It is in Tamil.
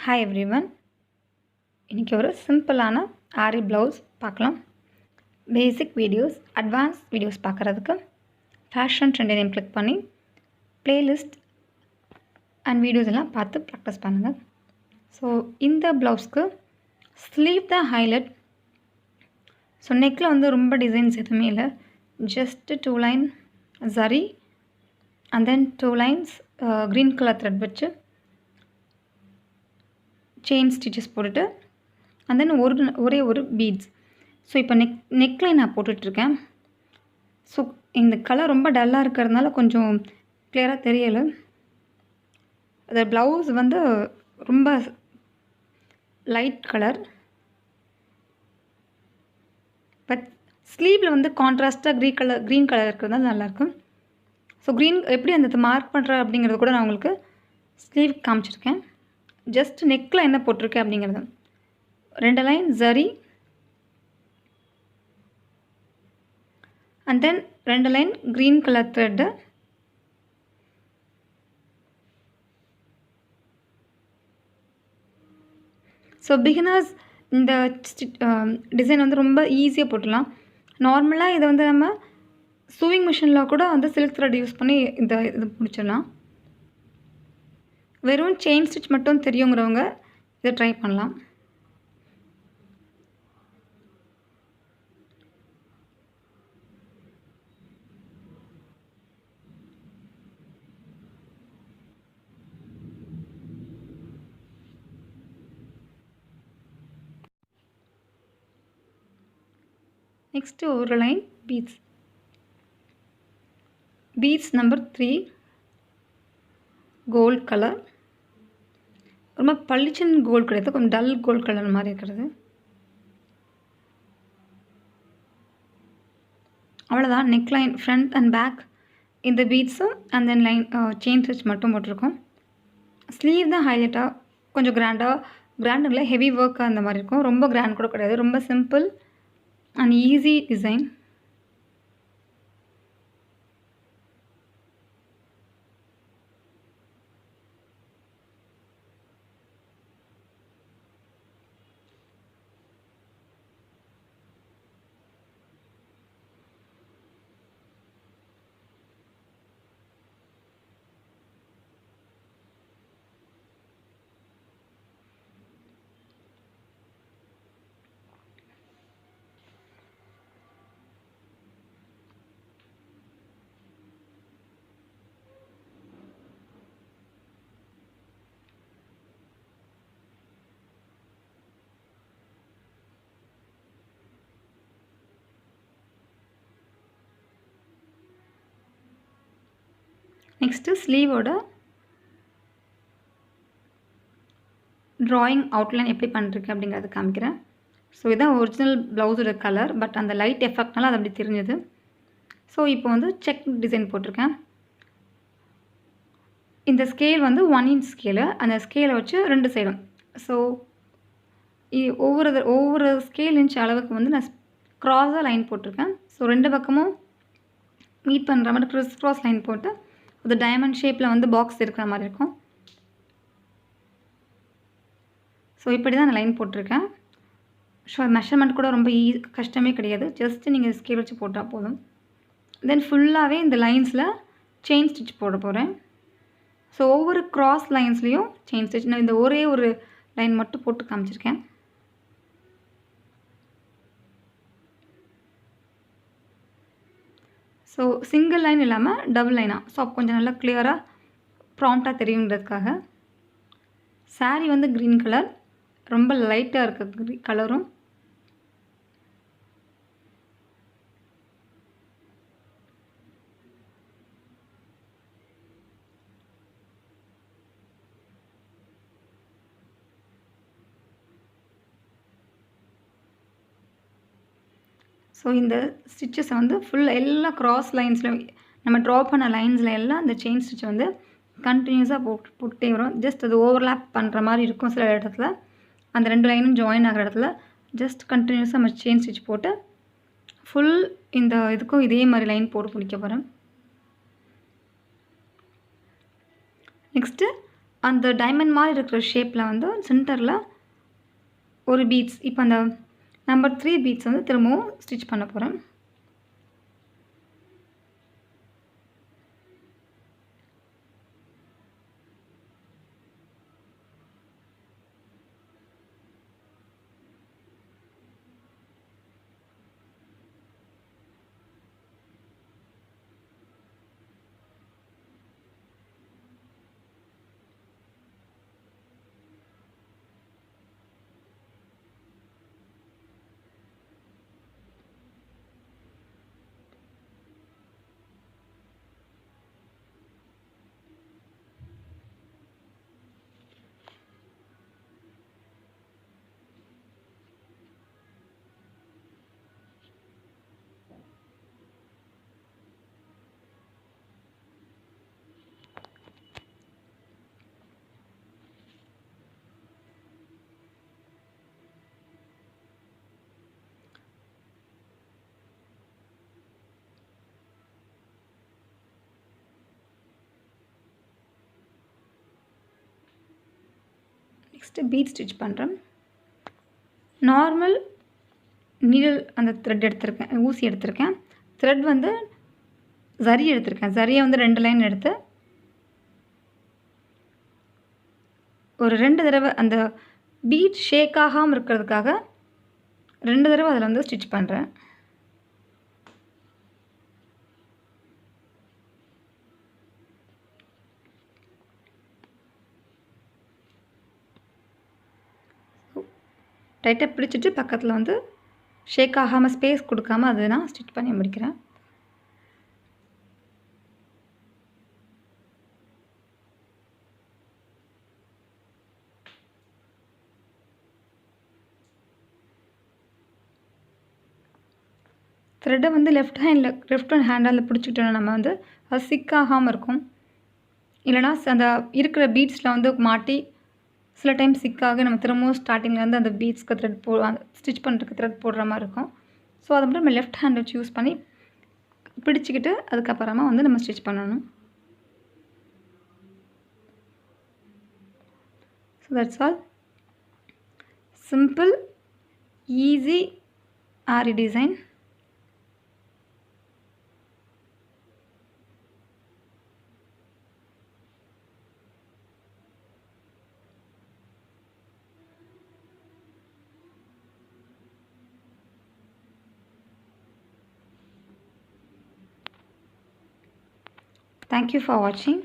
Hi everyone. இன்னைக்கு ஒரு சிம்பிளான ஆரி blouse பார்க்கலாம். பேசிக் வீடியோஸ், அட்வான்ஸ் வீடியோஸ் பார்க்குறதுக்கு ஃபேஷன் ட்ரெண்ட் நேம் கிளிக் பண்ணி பிளேலிஸ்ட் அண்ட் வீடியோஸ் எல்லாம் பார்த்து ப்ராக்டிஸ் பண்ணுங்கள். ஸோ இந்த ப்ளவுஸ்க்கு ஸ்லீவ் தான் ஹைலைட். ஸோ நெக்கில் வந்து ரொம்ப டிசைன்ஸ் எதுவுமே இல்லை. Just 2 line zari and then 2 lines green colour thread வச்சு செயின் ஸ்டிச்சஸ் போட்டுட்டு அண்ட் தென் ஒரே ஒரு பீட்ஸ். ஸோ இப்போ நெக்லைன் நான் போட்டுட்ருக்கேன். ஸோ இந்த கலர் ரொம்ப டல்லாக இருக்கிறதுனால கொஞ்சம் கிளியராக தெரியலை. அது ப்ளவுஸ் வந்து ரொம்ப லைட் கலர், பட் ஸ்லீவில் வந்து கான்ட்ராஸ்ட்டாக க்ரீன் கலர் இருக்கிறதுனால நல்லாயிருக்கும். ஸோ க்ரீன் எப்படி அந்த மார்க் பண்ணுற அப்படிங்கிறது கூட நான் உங்களுக்கு ஸ்லீவ் காமிச்சிருக்கேன். ஜஸ்ட் நெக்கில் என்ன போட்டிருக்கேன் அப்படிங்கிறது 2 line zari and then 2 line green colour thread. So beginners இந்த டிசைன் வந்து ரொம்ப ஈஸியாக போட்டுடலாம். நார்மலாக இதை வந்து நம்ம சூவிங் மிஷினில் கூட வந்து சில்க் த்ரெட் யூஸ் பண்ணி இது முடிச்சிடலாம். வெறும் செயின் ஸ்டிச் மட்டும் தெரியுங்கிறவங்க இதை ட்ரை பண்ணலாம். நெக்ஸ்ட்டு ஒரு line beads number 3 gold colour. ரொம்ப பளிச்சுன்னு கோல்டு கிடையாது, கொஞ்சம் டல் கோல்ட் கலர் மாதிரி இருக்கிறது. அவ்வளோதான். நெக்லைன் ஃப்ரண்ட் அண்ட் பேக் இந்த பீட்ஸும் and then line chain stitch மட்டும் போட்டிருக்கோம். ஸ்லீவ் தான் ஹைலைட்டாக கொஞ்சம் கிராண்டில் ஹெவி ஒர்க்காக அந்த மாதிரி இருக்கும். ரொம்ப கிராண்ட் கூட கிடையாது, ரொம்ப simple and easy design. Next ஸ்லீவோட ட்ராயிங் அவுட்லைன் எப்படி பண்ணுறதுக்கு அப்படிங்கிறத காமிக்கிறேன். ஸோ இதுதான் ஒரிஜினல் ப்ளவுஸோட கலர், பட் அந்த லைட் எஃபெக்ட்னால அது அப்படி தெரிஞ்சது. ஸோ இப்போ வந்து செக் டிசைன் போட்டிருக்கேன். இந்த ஸ்கேல் வந்து 1 inch ஸ்கேலு. அந்த ஸ்கேலை வச்சு 2 சைடும் ஸோ ஒவ்வொரு ஸ்கேல் இன்ச் அளவுக்கு வந்து நான் க்ராஸாக லைன் போட்டிருக்கேன். ஸோ 2 பக்கமும் மீட் பண்ணுற மாதிரி க்ராஸ் லைன் போட்டு அது டைமண்ட் ஷேப்பில் வந்து பாக்ஸ் இருக்கிற மாதிரி இருக்கும். ஸோ இப்படி தான் நான் லைன் போட்டிருக்கேன். ஸோ மெஷர்மெண்ட் கூட ரொம்ப கஷ்டமே கிடையாது. ஜஸ்ட் நீங்கள் ஸ்கேல் வச்சு போட்டால் போதும். தென் ஃபுல்லாகவே இந்த லைன்ஸில் செயின் ஸ்டிச் போட போகிறேன். ஸோ ஒவ்வொரு க்ராஸ் லைன்ஸ்லேயும் செயின் ஸ்டிச். நான் இந்த ஒரே ஒரு லைன் மட்டும் போட்டு காமிச்சிருக்கேன். ஸோ சிங்கிள் லைன் இல்லாமல் டபுள் லைனாக, ஸோ கொஞ்சம் நல்லா கிளியராக ப்ராம்ப்டாக தெரியுங்கிறதுக்காக. சாரீ வந்து க்ரீன் கலர், ரொம்ப லைட்டாக இருக்க கலரும். ஸோ இந்த ஸ்டிச்சஸை வந்து ஃபுல்லாக எல்லா க்ராஸ் லைன்ஸில் நம்ம ட்ரா பண்ண லைன்ஸில் எல்லாம் அந்த செயின் ஸ்டிச் வந்து கண்டினியூஸாக போட்டே வரும். ஜஸ்ட் அது ஓவர்லேப் பண்ணுற மாதிரி இருக்கும் சில இடத்துல. அந்த 2 லைனும் ஜாயின் ஆகிற இடத்துல ஜஸ்ட் கண்டினியூஸாக நம்ம செயின் ஸ்டிச் போட்டு ஃபுல் இந்த இதுக்கும் இதே மாதிரி லைன் போட்டு முடிக்க போகிறேன். நெக்ஸ்ட்டு அந்த டைமண்ட் மாதிரி இருக்கிற ஷேப்பில் வந்து சென்டரில் ஒரு பீட்ஸ், இப்போ அந்த நம்பர் 3 பீட்ஸ் வந்து திரும்பவும் ஸ்டிச் பண்ண போகிறேன். நெக்ஸ்ட்டு பீட் ஸ்டிச் பண்ணுறேன். நார்மல் நீடில் அந்த த்ரெட் எடுத்திருக்கேன், ஊசி எடுத்திருக்கேன். த்ரெட் வந்து ஜரி எடுத்திருக்கேன். ஜரியை வந்து 2 லைன் எடுத்து ஒரு 2 தடவை அந்த பீட் ஷேக் ஆகாமல் இருக்கிறதுக்காக 2 தடவை அதில் வந்து ஸ்டிச் பண்ணுறேன். டைட்டாக பிடிச்சிட்டு பக்கத்தில் வந்து ஷேக் ஆகாமல் ஸ்பேஸ் கொடுக்காம அதை நான் ஸ்டிச் பண்ணி முடிக்கிறேன். த்ரெட்டை வந்து லெஃப்ட் ஹேண்டில் பிடிச்சிக்கிட்டோன்னா நம்ம வந்து அது சிக்காகாமல் இருக்கும். இல்லைனா அந்த இருக்கிற பீட்ஸில் வந்து மாட்டி சில டைம் சிக்காக நம்ம திரும்பவும் ஸ்டார்டிங்லேருந்து அந்த பீட்ஸ்க்கு ஸ்டிச் பண்ணுறதுக்கு த்ரெட் போடுற மாதிரி இருக்கும். ஸோ அதை மட்டும் நம்ம லெஃப்ட் ஹேண்ட் வச்சு யூஸ் பண்ணி பிடிச்சிக்கிட்டு அதுக்கப்புறமா வந்து நம்ம ஸ்டிச் பண்ணணும். So that's all. Simple easy aari design. Thank you for watching.